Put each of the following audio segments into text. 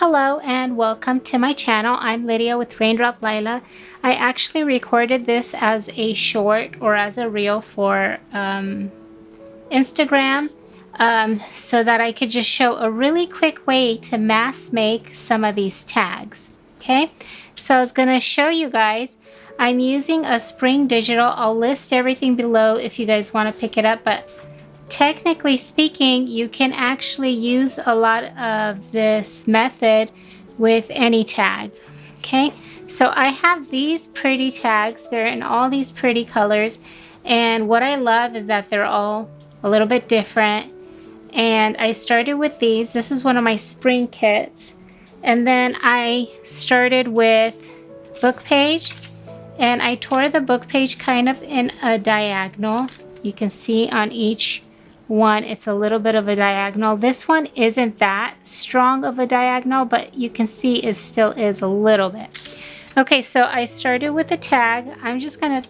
Hello and welcome to my channel. I'm Lydia with Raindrop Lila. I actually recorded this as a short or as a reel for Instagram so that I could just show a really quick way to mass make some of these tags. Okay, so I was going to show you guys. I'm using a Spring Digital. I'll list everything below if you guys want to pick it up, but technically speaking, you can actually use a lot of this method with any tag. Okay, so I have these pretty tags. They're in all these pretty colors, and what I love is that they're all a little bit different. And I started with these. This is one of my spring kits, and then I started with book page, and I tore the book page kind of in a diagonal. You can see on each one it's a little bit of a diagonal. This one isn't that strong of a diagonal, but you can see it still is a little bit. Okay, so I started with a tag. I'm just gonna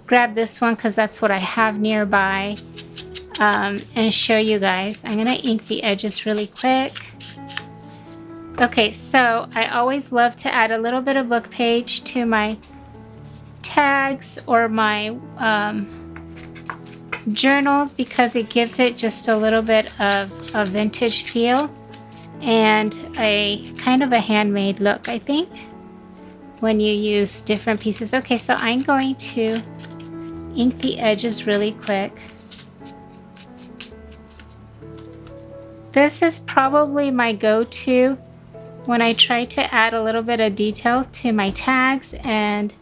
grab this one because that's what I have nearby and show you guys. I'm gonna ink the edges really quick. Okay, so I always love to add a little bit of book page to my tags or my journals because it gives it just a little bit of a vintage feel and a kind of a handmade look, I think, when you use different pieces. Okay, so I'm going to ink the edges really quick. This is probably my go-to when I try to add a little bit of detail to my tags and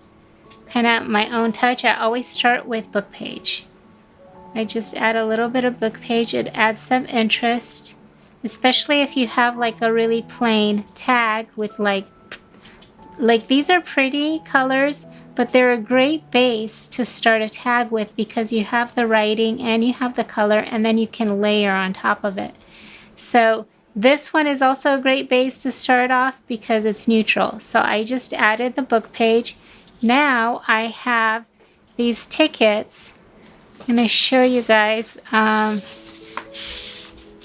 kind of my own touch. I always start with book page. I just add a little bit of book page. It adds some interest, especially if you have like a really plain tag with like these are pretty colors, but they're a great base to start a tag with because you have the writing and you have the color, and then you can layer on top of it. So this one is also a great base to start off because it's neutral. So I just added the book page. Now I have these tickets. I'm going to show you guys. I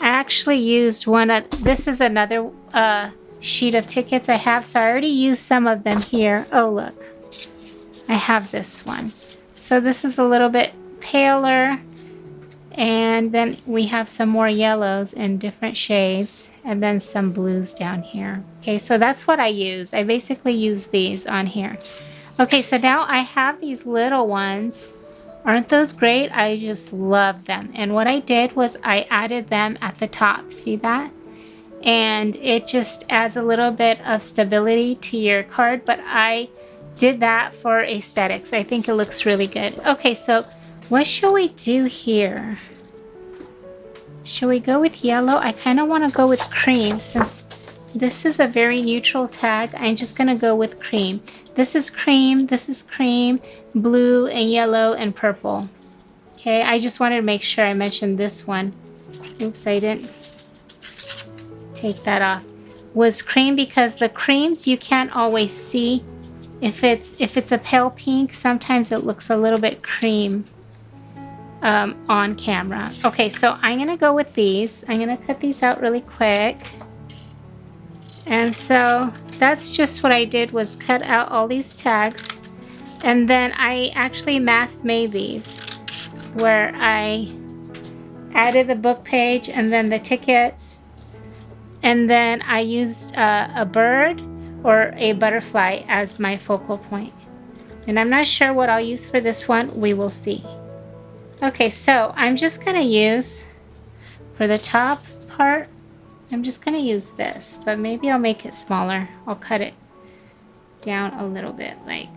actually used one of, this is another sheet of tickets I have, so I already used some of them here. Oh, look, I have this one. So this is a little bit paler, and then we have some more yellows in different shades, and then some blues down here. Okay, so that's what I use. I basically use these on here. Okay, so now I have these little ones. Aren't those great? I just love them. And what I did was I added them at the top. See that? And it just adds a little bit of stability to your card, but I did that for aesthetics. I think it looks really good. Okay, so what shall we do here? Shall we go with yellow? I kind of want to go with cream since this is a very neutral tag. I'm just going to go with cream. This is cream, blue and yellow and purple. Okay, I just wanted to make sure I mentioned this one. Oops, I didn't take that off. Was cream because the creams you can't always see. If it's a pale pink, sometimes it looks a little bit cream on camera. Okay, so I'm gonna go with these. I'm gonna cut these out really quick. And so that's just what I did, was cut out all these tags, and then I actually mass made these where I added the book page and then the tickets, and then I used a bird or a butterfly as my focal point. And I'm not sure what I'll use for this one. We will see. Okay, so I'm just gonna use, for the top part, I'm just going to use this, but maybe I'll make it smaller. I'll cut it down a little bit, like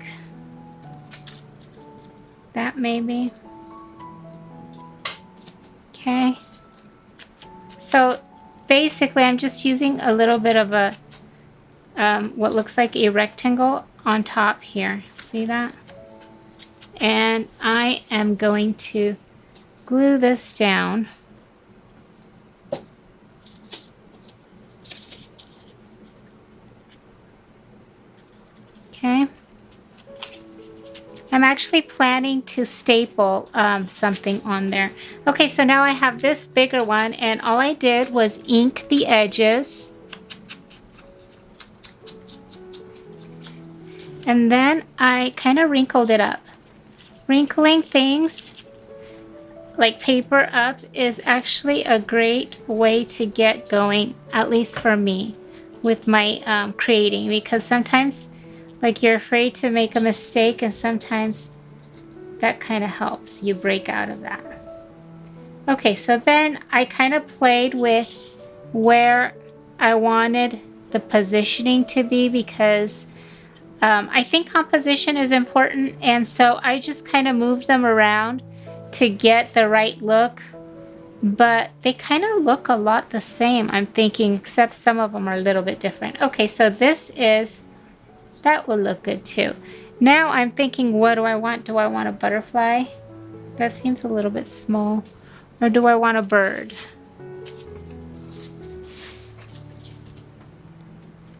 that maybe. Okay. So basically I'm just using a little bit of a, what looks like a rectangle on top here. See that? And I am going to glue this down. Okay, I'm actually planning to staple something on there. Okay, so now I have this bigger one, and all I did was ink the edges And then I kind of wrinkled it up. Wrinkling things like paper up is actually a great way to get going, at least for me, with my creating, because sometimes like you're afraid to make a mistake, and sometimes that kind of helps you break out of that. Okay, so then I kind of played with where I wanted the positioning to be, because I think composition is important, and so I just kind of moved them around to get the right look, but they kind of look a lot the same, I'm thinking, except some of them are a little bit different. Okay, so that will look good too. Now I'm thinking, what do I want? Do I want a butterfly? That seems a little bit small. Or do I want a bird?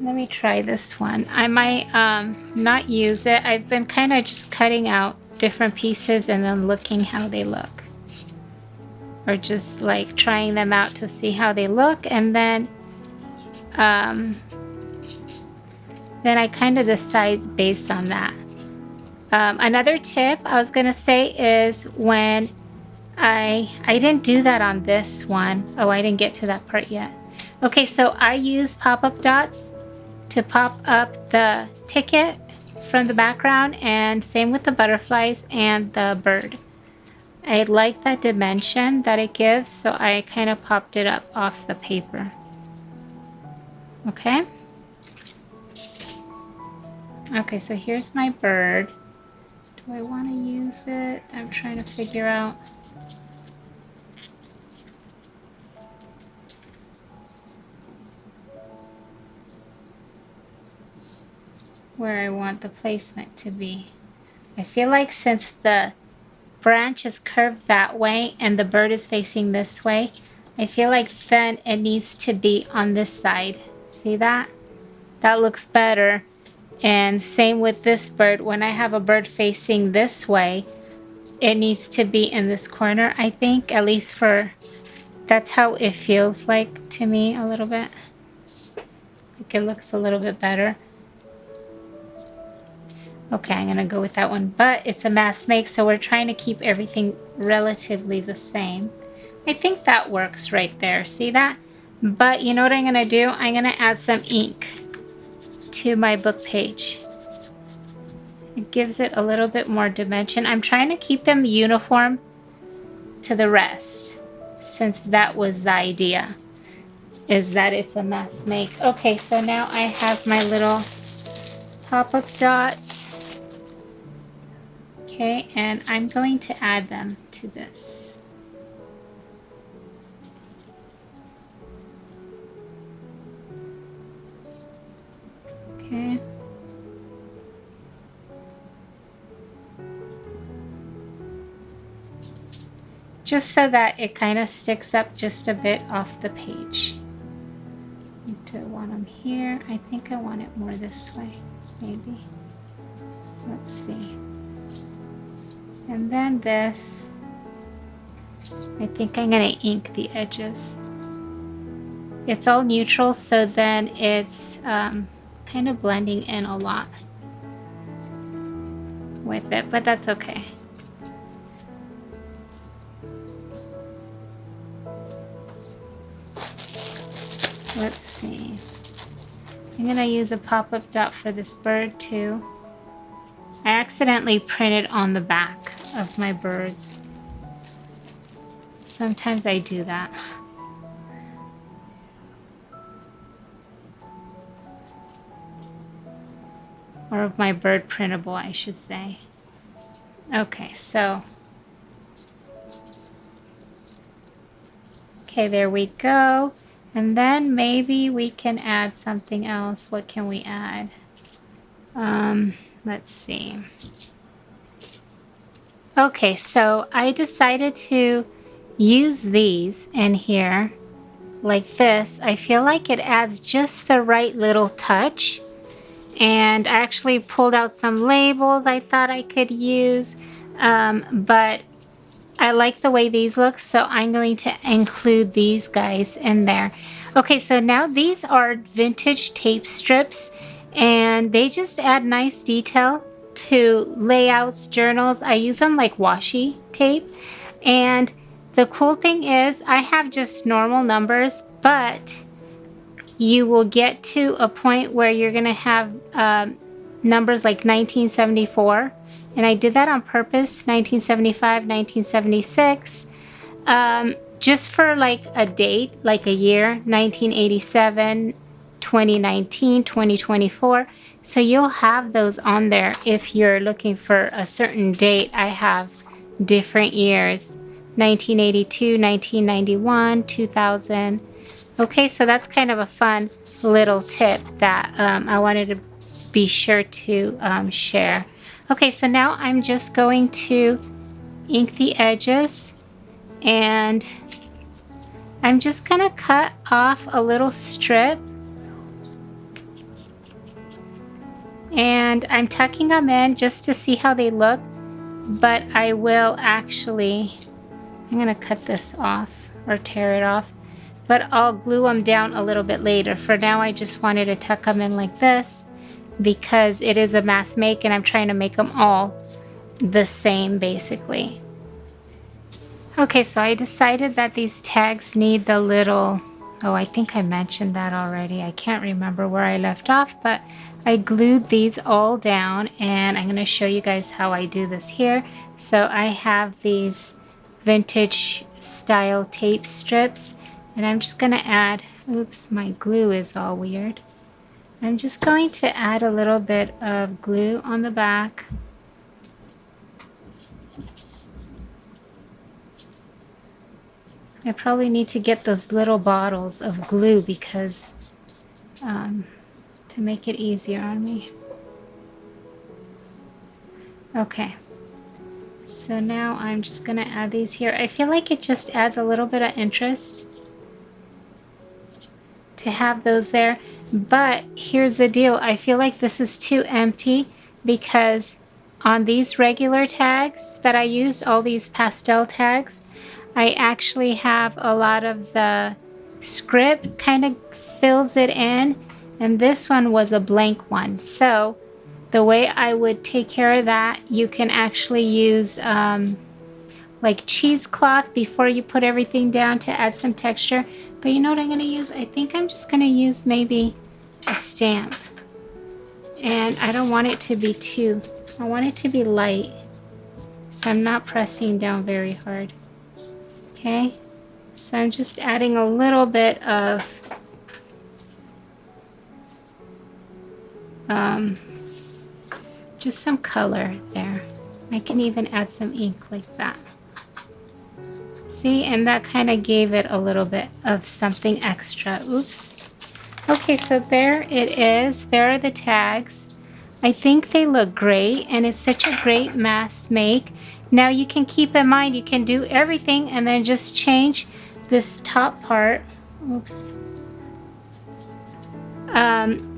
Let me try this one. I might not use it. I've been kind of just cutting out different pieces and then looking how they look. Or just like trying them out to see how they look, and then I kind of decide based on that. Another tip I was gonna say is when I didn't do that on this one. Oh, I didn't get to that part yet. Okay, so I use pop-up dots to pop up the ticket from the background, and same with the butterflies and the bird. I like that dimension that it gives, so I kind of popped it up off the paper. Okay. Okay, so here's my bird. Do I want to use it? I'm trying to figure out. Where I want the placement to be. I feel like since the branch is curved that way and the bird is facing this way, I feel like then it needs to be on this side. See that? That looks better. And same with this bird. When I have a bird facing this way, it needs to be in this corner, I think, at least for, that's how it feels like to me a little bit. Like it looks a little bit better. Okay, I'm gonna go with that one, but it's a mass make, so we're trying to keep everything relatively the same. I think that works right there, see that? But you know what I'm gonna do? I'm gonna add some ink to my book page. It gives it a little bit more dimension. I'm trying to keep them uniform to the rest, since that was the idea, is that it's a mass make. Okay, so now I have my little pop-up dots. Okay, and I'm going to add them to this. Okay. Just so that it kind of sticks up just a bit off the page. Do I want them here? I think I want it more this way, maybe. Let's see. And then this, I think I'm gonna ink the edges. It's all neutral, so then it's kind of blending in a lot with it, but that's okay. Let's see. I'm gonna use a pop-up dot for this bird too. I accidentally printed on the back of my birds. Sometimes I do that. Or of my bird printable, I should say. Okay, so. Okay, there we go. And then maybe we can add something else. What can we add? Let's see. Okay, so I decided to use these in here like this. I feel like it adds just the right little touch. And I actually pulled out some labels I thought I could use, but I like the way these look, so I'm going to include these guys in there. Okay, so now these are vintage tape strips, and they just add nice detail to layouts, journals. I use them like washi tape. And the cool thing is I have just normal numbers, but you will get to a point where you're going to have numbers like 1974. And I did that on purpose, 1975, 1976. Just for like a date, like a year, 1987, 2019, 2024. So you'll have those on there if you're looking for a certain date. I have different years, 1982, 1991, 2000. Okay, so that's kind of a fun little tip that I wanted to be sure to share. Okay, so now I'm just going to ink the edges, and I'm just gonna cut off a little strip, and I'm tucking them in just to see how they look, but I will actually, I'm gonna cut this off or tear it off, but I'll glue them down a little bit later. For now, I just wanted to tuck them in like this because it is a mass make and I'm trying to make them all the same basically. Okay, so I decided that these tags need the little, oh, I think I mentioned that already. I can't remember where I left off, but I glued these all down, and I'm going to show you guys how I do this here. So I have these vintage style tape strips, and I'm just going to add, oops, my glue is all weird. I'm just going to add a little bit of glue on the back. I probably need to get those little bottles of glue because to make it easier on me. Okay, so now I'm just gonna add these here. I feel like it just adds a little bit of interest to have those there, but here's the deal. I feel like this is too empty because on these regular tags that I used, all these pastel tags, I actually have a lot of the script kind of fills it in, and this one was a blank one. So the way I would take care of that, you can actually use like cheesecloth before you put everything down to add some texture. But you know what I'm going to use? I think I'm just going to use maybe a stamp. And I don't want it to be too, I want it to be light. So I'm not pressing down very hard. Okay, so I'm just adding a little bit of just some color there. I can even add some ink like that. See, and that kind of gave it a little bit of something extra. Oops. Okay, so there it is. There are the tags. I think they look great, and it's such a great mass make. Now you can keep in mind, you can do everything and then just change this top part. Oops.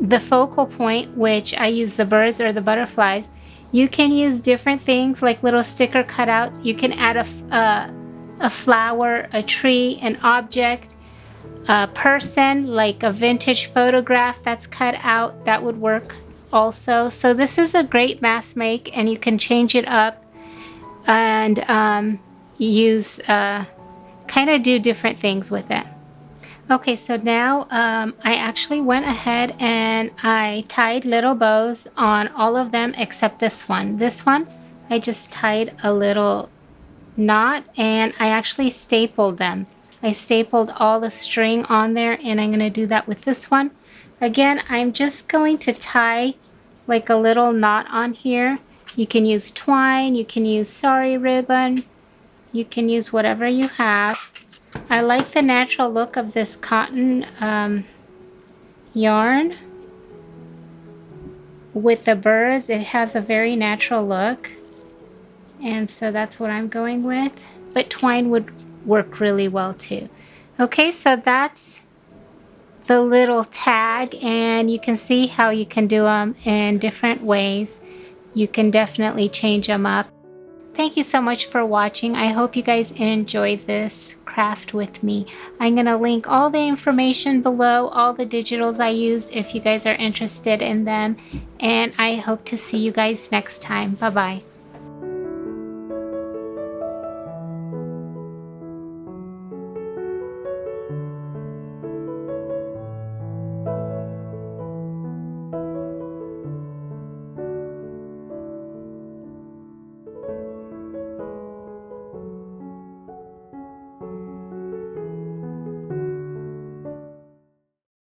The focal point, which I use the birds or the butterflies. You can use different things like little sticker cutouts. You can add a flower, a tree, an object, a person, like a vintage photograph that's cut out. That would work also. So this is a great mass make, and you can change it up and use kind of do different things with it. Okay, so now I actually went ahead and I tied little bows on all of them except this one. This one, I just tied a little knot, and I actually stapled them. I stapled all the string on there, and I'm going to do that with this one. Again, I'm just going to tie like a little knot on here. You can use twine, you can use sari ribbon, you can use whatever you have. I like the natural look of this cotton yarn with the birds. It has a very natural look, and so that's what I'm going with. But twine would work really well too. Okay, so that's the little tag, and you can see how you can do them in different ways. You can definitely change them up. Thank you so much for watching. I hope you guys enjoyed this craft craft with me. I'm going to link all the information below, all the digitals I used if you guys are interested in them. And I hope to see you guys next time. Bye-bye.